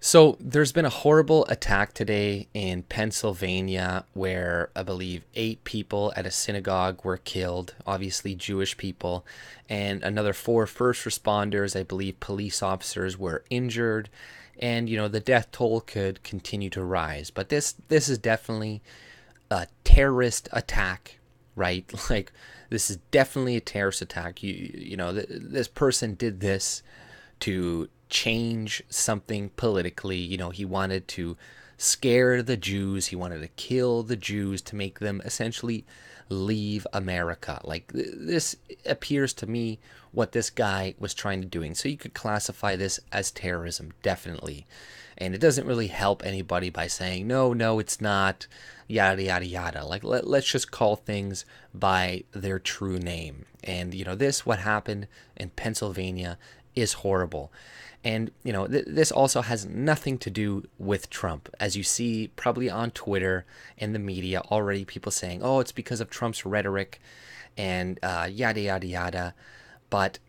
So there's been a horrible attack today in Pennsylvania where I believe 8 people at a synagogue were killed, obviously Jewish people, and another four first responders, I believe police officers, were injured. And the death toll could continue to rise. But this is definitely a terrorist attack, right? Like, this is definitely a terrorist attack. This person did this to change something politically. He wanted to scare the Jews. He wanted to kill the Jews to make them essentially leave America. Like, this appears to me what this guy was trying to doing. So you could classify this as terrorism, definitely. And it doesn't really help anybody by saying, no, it's not, yada, yada, yada. Like, let's just call things by their true name. And, what happened in Pennsylvania is horrible. And, this also has nothing to do with Trump. As you see probably on Twitter and the media already, people saying, oh, it's because of Trump's rhetoric and yada, yada, yada. But,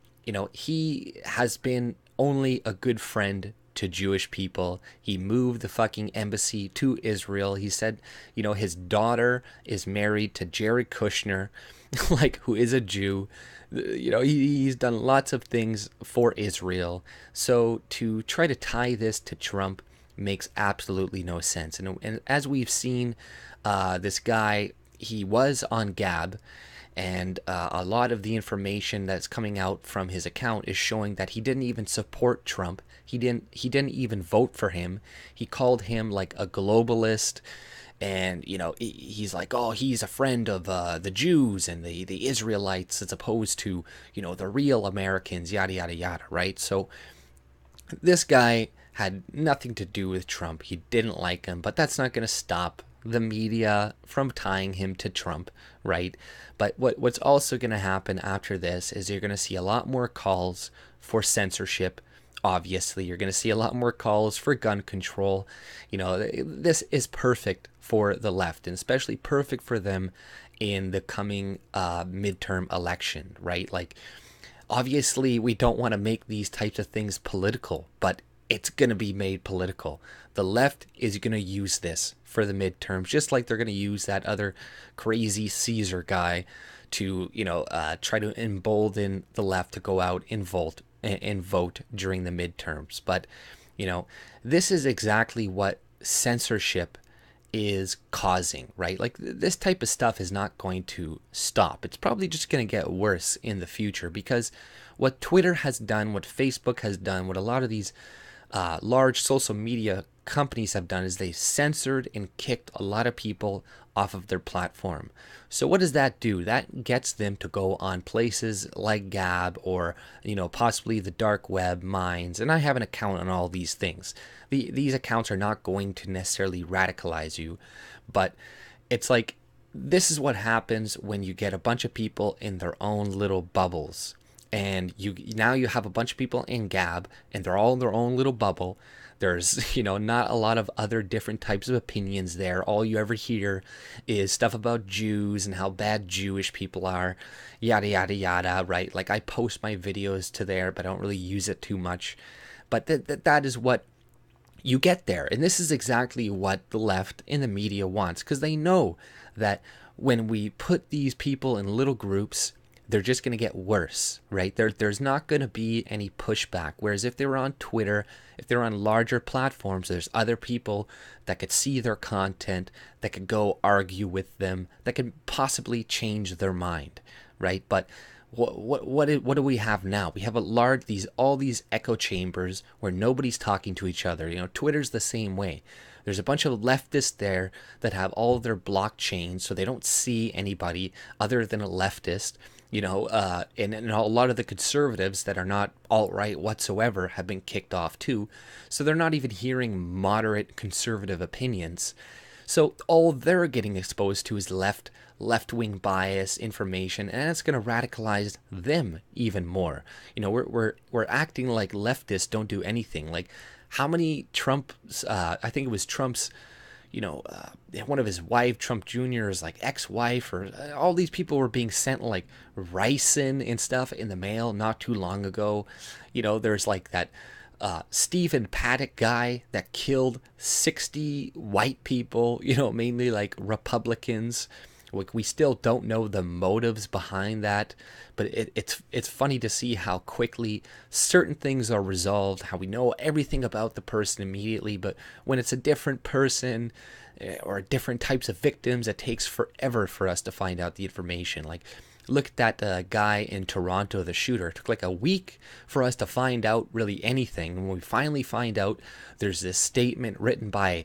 he has been only a good friend to Jewish people. He moved the fucking embassy to Israel. He said, his daughter is married to Jared Kushner, like, who is a Jew. He's done lots of things for Israel. So to try to tie this to Trump makes absolutely no sense. And as we've seen, this guy, he was on Gab, and a lot of the information that's coming out from his account is showing that he didn't even support Trump. He didn't even vote for him. He called him like a globalist. And, he's like, oh, he's a friend of the Jews and the Israelites as opposed to, the real Americans, yada, yada, yada, right? So this guy had nothing to do with Trump. He didn't like him, but that's not going to stop the media from tying him to Trump, right? But what's also going to happen after this is you're going to see a lot more calls for censorship. Obviously, you're going to see a lot more calls for gun control. This is perfect for the left, and especially perfect for them in the coming midterm election, right? Like, obviously, we don't want to make these types of things political, but it's going to be made political. The left is going to use this for the midterms, just like they're going to use that other crazy Caesar guy to, try to embolden the left to go out and vote during the midterms. But, this is exactly what censorship is causing, right? Like, this type of stuff is not going to stop. It's probably just going to get worse in the future, because what Twitter has done, what Facebook has done, what a lot of these large social media companies have done is they censored and kicked a lot of people off of their platform. So what does that do? That gets them to go on places like Gab or, possibly the dark web, Minds. And I have an account on all these things. These accounts are not going to necessarily radicalize you, but it's like, this is what happens when you get a bunch of people in their own little bubbles. And you have a bunch of people in Gab, and they're all in their own little bubble. There's, not a lot of other different types of opinions there. All you ever hear is stuff about Jews and how bad Jewish people are, yada, yada, yada, right? Like, I post my videos to there, but I don't really use it too much. But that is what you get there. And this is exactly what the left and the media wants, because they know that when we put these people in little groups, they're just going to get worse, right? There's not going to be any pushback. Whereas if they were on Twitter, if they're on larger platforms, there's other people that could see their content, that could go argue with them, that could possibly change their mind, right? But what do we have now? We have all these echo chambers where nobody's talking to each other. Twitter's the same way. There's a bunch of leftists there that have all of their blockchains, so they don't see anybody other than a leftist. And a lot of the conservatives that are not alt-right whatsoever have been kicked off too. So they're not even hearing moderate conservative opinions. So all they're getting exposed to is left-wing bias information, and it's going to radicalize them even more. We're acting like leftists don't do anything. Like, how many I think it was Trump's, one of his wife, Trump Jr.'s like ex-wife, or all these people were being sent like ricin and stuff in the mail not too long ago. There's like that Stephen Paddock guy that killed 60 white people, mainly like Republicans. Like, we still don't know the motives behind that, but it's funny to see how quickly certain things are resolved, how we know everything about the person immediately, but when it's a different person or different types of victims, it takes forever for us to find out the information. Like, look at that guy in Toronto, the shooter. It took like a week for us to find out really anything. When we finally find out, there's this statement written by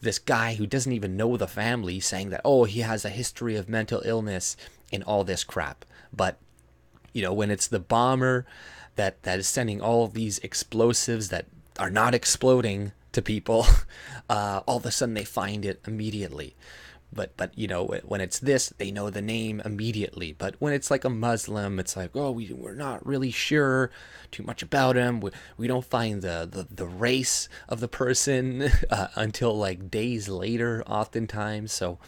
this guy who doesn't even know the family saying that, oh, he has a history of mental illness and all this crap. But, when it's the bomber that is sending all of these explosives that are not exploding to people, all of a sudden they find it immediately. But when it's this, they know the name immediately. But when it's like a Muslim, it's like, oh, we're not really sure too much about him. We don't find the race of the person until like days later, oftentimes. So,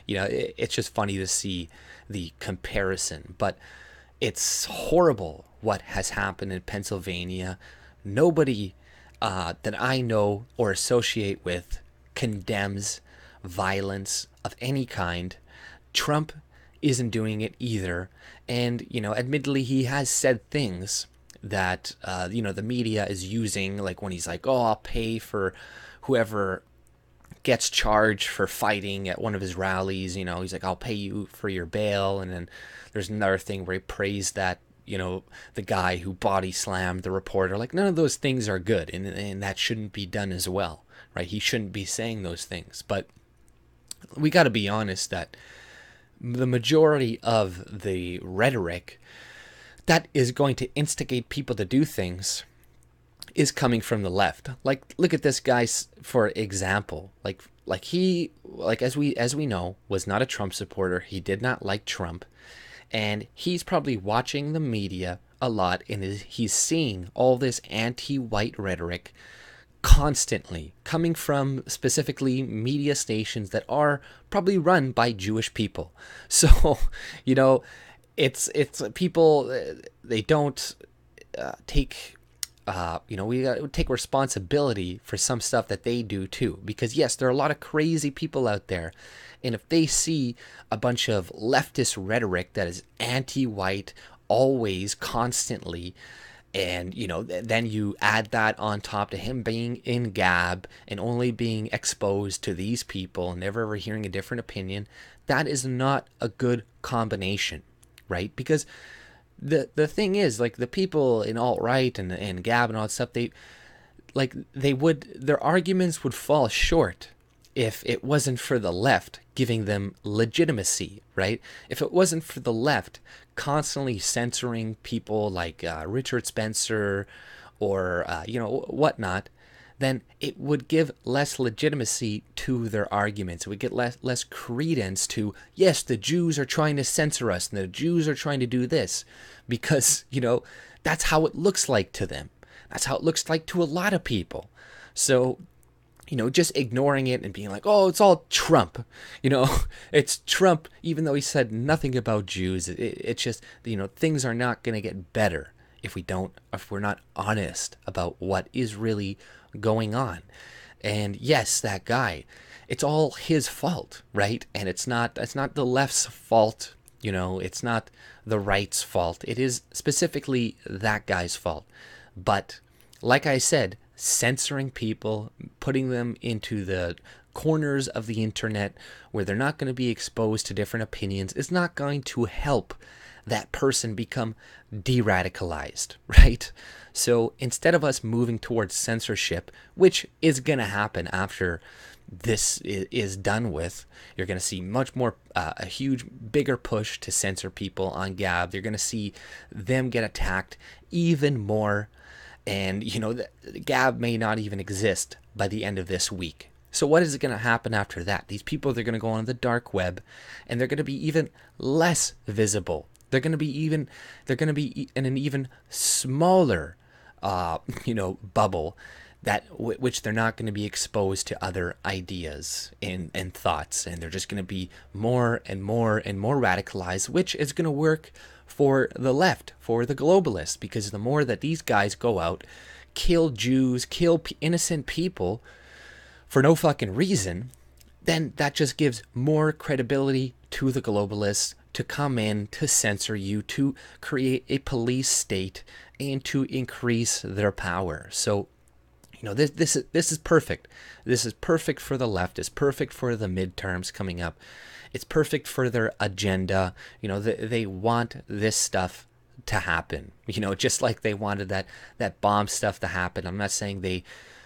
it's just funny to see the comparison. But it's horrible what has happened in Pennsylvania. Nobody that I know or associate with condemns violence of any kind. Trump isn't doing it either, and admittedly he has said things that the media is using, like when he's like, oh, I'll pay for whoever gets charged for fighting at one of his rallies. He's like, I'll pay you for your bail. And then there's another thing where he praised that the guy who body slammed the reporter. Like, none of those things are good, and that shouldn't be done as well, right? He shouldn't be saying those things. But we got to be honest that the majority of the rhetoric that is going to instigate people to do things is coming from the left. Like, look at this guy, for example. He as we know, was not a Trump supporter. He did not like Trump, and he's probably watching the media a lot, and he's seeing all this anti-white rhetoric constantly coming from specifically media stations that are probably run by Jewish people. So, it's people, they don't take, we gotta take responsibility for some stuff that they do too. Because yes, there are a lot of crazy people out there. And if they see a bunch of leftist rhetoric that is anti-white, always, constantly, and, then you add that on top to him being in Gab and only being exposed to these people and never ever hearing a different opinion, that is not a good combination, right? Because the thing is, like, the people in alt-right and Gab and all that stuff, their arguments would fall short if it wasn't for the left giving them legitimacy, right? If it wasn't for the left constantly censoring people like Richard Spencer or, whatnot, then it would give less legitimacy to their arguments. It would get less credence to, yes, the Jews are trying to censor us and the Jews are trying to do this, because, that's how it looks like to them. That's how it looks like to a lot of people. So, just ignoring it and being like, oh, it's all Trump, it's Trump, even though he said nothing about Jews. It's just, things are not going to get better if we're not honest about what is really going on. And yes, that guy, it's all his fault, right? And it's not the left's fault, it's not the right's fault. It is specifically that guy's fault. But like I said, censoring people, putting them into the corners of the internet where they're not going to be exposed to different opinions is not going to help that person become de-radicalized, right? So instead of us moving towards censorship, which is going to happen after this is done with, you're going to see much more, a huge, bigger push to censor people on Gab. You're going to see them get attacked even more. And, Gab may not even exist by the end of this week. So what is going to happen after that? These people, they're going to go on the dark web, and they're going to be even less visible. They're going to be in an even smaller, bubble which they're not going to be exposed to other ideas and thoughts. And they're just going to be more and more and more radicalized, which is going to work for the left, for the globalists, because the more that these guys go out kill Jews, kill innocent people for no fucking reason, then that just gives more credibility to the globalists to come in, to censor you, to create a police state, and to increase their power. So, this is perfect. This is perfect for the left. It's perfect for the midterms coming up. It's perfect for their agenda. They want this stuff to happen. Just like they wanted that bomb stuff to happen. I'm not saying they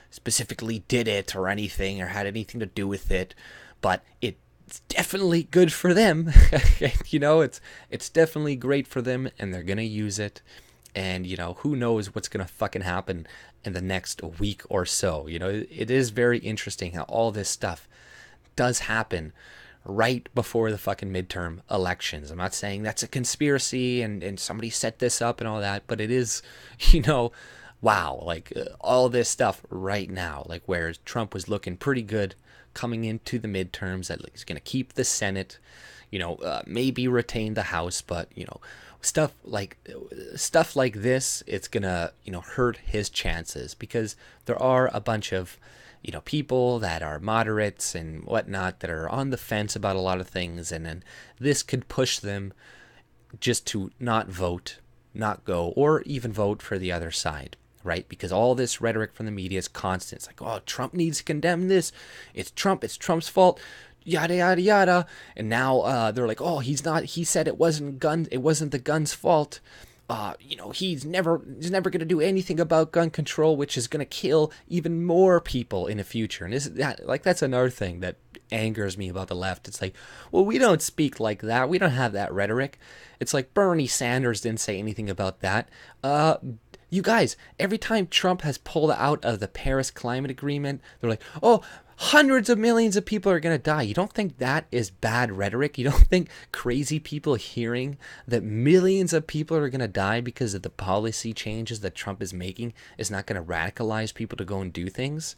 specifically did it or anything or had anything to do with it, but it's definitely good for them. It's definitely great for them, and they're gonna use it. And who knows what's gonna fucking happen in the next week or so. It is very interesting how all this stuff does happen right before the fucking midterm elections. I'm not saying that's a conspiracy and somebody set this up and all that, but it is, wow, like all this stuff right now, like where Trump was looking pretty good coming into the midterms, that he's going to keep the Senate, maybe retain the House, but, stuff like this, it's going to, hurt his chances, because there are a bunch of, people that are moderates and whatnot that are on the fence about a lot of things, and then this could push them just to not vote, not go, or even vote for the other side, right? Because all this rhetoric from the media is constant. It's like, oh, Trump needs to condemn this. It's Trump's fault, yada, yada, yada. And now they're like, oh, he said it wasn't the gun's fault. He's never going to do anything about gun control, which is going to kill even more people in the future. And that's another thing that angers me about the left. It's like, well, we don't speak like that. We don't have that rhetoric. It's like Bernie Sanders didn't say anything about that. You guys, every time Trump has pulled out of the Paris Climate Agreement, they're like, oh, hundreds of millions of people are going to die. You don't think that is bad rhetoric? You don't think crazy people hearing that millions of people are going to die because of the policy changes that Trump is making is not going to radicalize people to go and do things?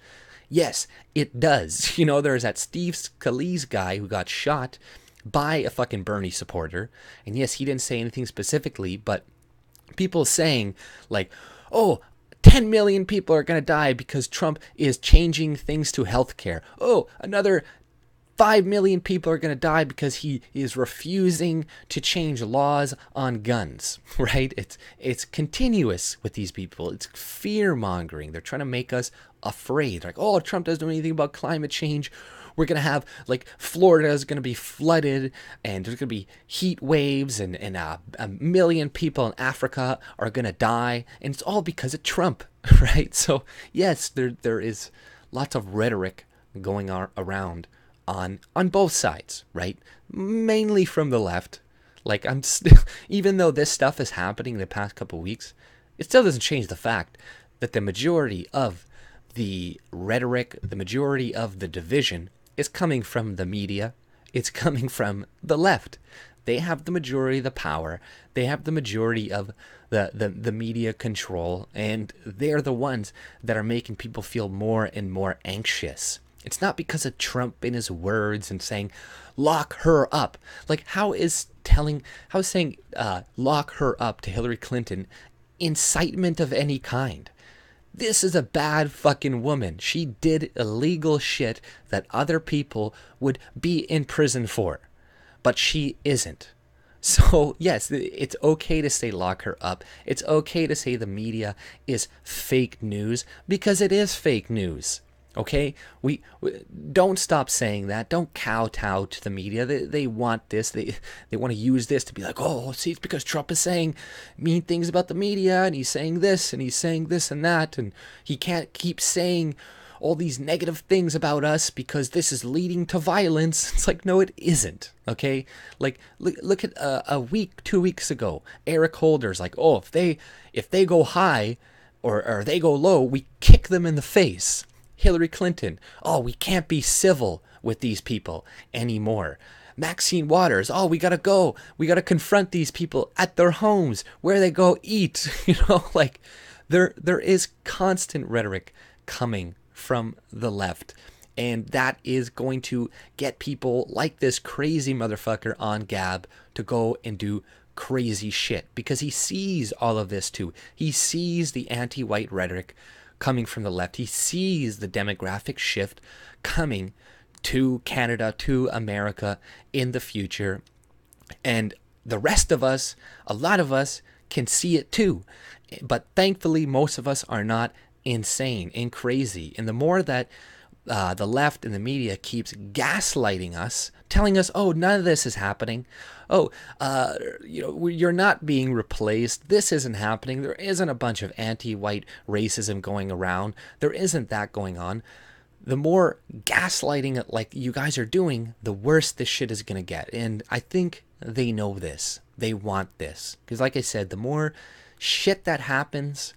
Yes, it does. There's that Steve Scalise guy who got shot by a fucking Bernie supporter. And yes, he didn't say anything specifically, but people saying like, oh, 10 million people are going to die because Trump is changing things to healthcare. Oh, another 5 million people are going to die because he is refusing to change laws on guns, right? It's continuous with these people. It's fear-mongering. They're trying to make us afraid. Like, oh, Trump doesn't know anything about climate change. We're going to have, like, Florida is going to be flooded, and there's going to be heat waves, and a million people in Africa are going to die, and it's all because of Trump, right? So, yes, there is lots of rhetoric going around on both sides, right? Mainly from the left. Like, I'm still, even though this stuff is happening in the past couple of weeks, it still doesn't change the fact that the majority of the rhetoric, the majority of the division is coming from the media. It's coming from the left. They have the majority of the power. They have the majority of the media control, and they're the ones that are making people feel more and more anxious. It's not because of Trump in his words and saying, lock her up. Like, how is saying lock her up to Hillary Clinton incitement of any kind? This is a bad fucking woman. She did illegal shit that other people would be in prison for, but she isn't. So, yes, it's okay to say lock her up. It's okay to say the media is fake news, because it is fake news. Okay, we don't stop saying that. Don't kowtow to the media. They want this. They want to use this to be like, oh, see, it's because Trump is saying mean things about the media, and he's saying this, and he's saying this and that, and he can't keep saying all these negative things about us because this is leading to violence. It's like, no, it isn't. Okay, like look at a week, 2 weeks ago, Eric Holder's like, oh, if they go high or they go low, we kick them in the face. Hillary Clinton, oh, we can't be civil with these people anymore. Maxine Waters, oh, we gotta go. We gotta confront these people at their homes, where they go eat. Like there is constant rhetoric coming from the left. And that is going to get people like this crazy motherfucker on Gab to go and do crazy shit, because he sees all of this too. He sees the anti-white rhetoric coming from the left. He sees the demographic shift coming to Canada, to America in the future. And the rest of us, a lot of us, can see it too. But thankfully, most of us are not insane and crazy. And the more that the left and the media keeps gaslighting us, telling us, oh, none of this is happening. Oh, you're not being replaced. This isn't happening. There isn't a bunch of anti-white racism going around. There isn't that going on. The more gaslighting like you guys are doing, the worse this shit is going to get. And I think they know this. They want this. Because like I said, the more shit that happens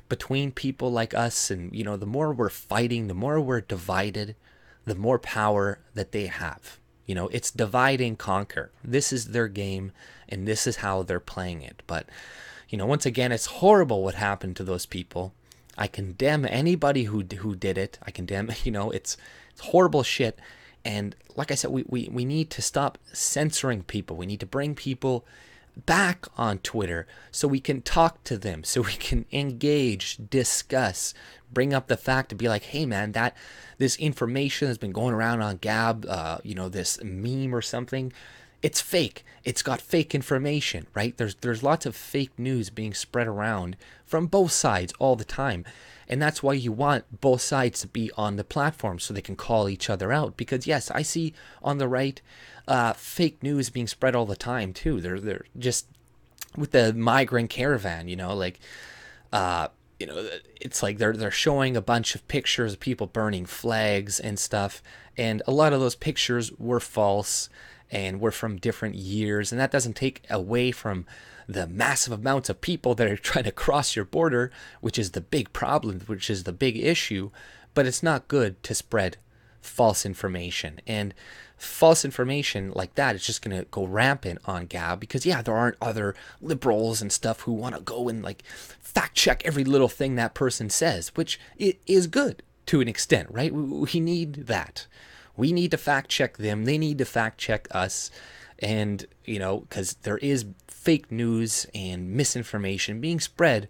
between people like us, and the more we're fighting, the more we're divided, the more power that they have. It's divide and conquer. This is their game, and this is how they're playing it. But once again, it's horrible what happened to those people. I condemn anybody who did it. I condemn, it's horrible shit. And like I said, we need to stop censoring people. We need to bring people back on Twitter so we can talk to them, so we can engage, discuss, bring up the fact to be like, hey man, that this information has been going around on Gab, this meme or something, it's fake. It's got fake information, right? There's lots of fake news being spread around from both sides all the time. And that's why you want both sides to be on the platform so they can call each other out. Because yes, I see on the right fake news being spread all the time too. They're just with the migrant caravan, it's like they're showing a bunch of pictures of people burning flags and stuff, and a lot of those pictures were false and were from different years, and that doesn't take away from the massive amounts of people that are trying to cross your border, which is the big problem, which is the big issue. But it's not good to spread false information, and false information like that is just going to go rampant on Gab, because there aren't other liberals and stuff who want to go and fact check every little thing that person says, which it is good to an extent, right? We need that. We need to fact check them. They need to fact check us. And, because there is fake news and misinformation being spread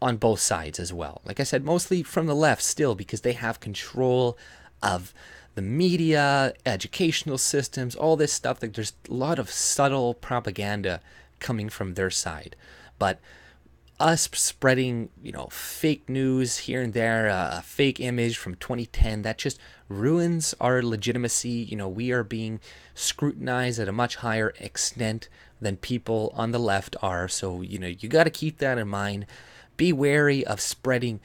on both sides as well. Like I said, mostly from the left still, because they have control of the media, educational systems, all this stuff. There's a lot of subtle propaganda coming from their side. But us spreading, fake news here and there, a fake image from 2010, that just ruins our legitimacy. We are being scrutinized at a much higher extent than people on the left are. So, you got to keep that in mind. Be wary of spreading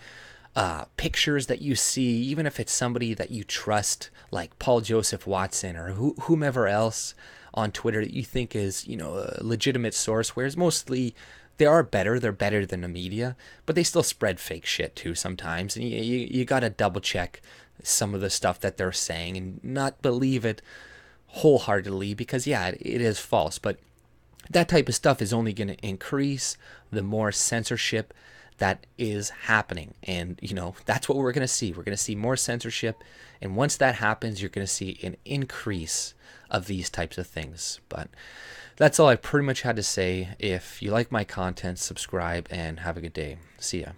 pictures that you see, even if it's somebody that you trust, like Paul Joseph Watson or whomever else on Twitter that you think is, a legitimate source, whereas mostly they're better than the media, but they still spread fake shit too sometimes. And you got to double check some of the stuff that they're saying and not believe it wholeheartedly, because it is false. But that type of stuff is only going to increase the more censorship that is happening. And, that's what we're going to see. We're going to see more censorship. And once that happens, you're going to see an increase of these types of things. But that's all I pretty much had to say. If you like my content, subscribe and have a good day. See ya.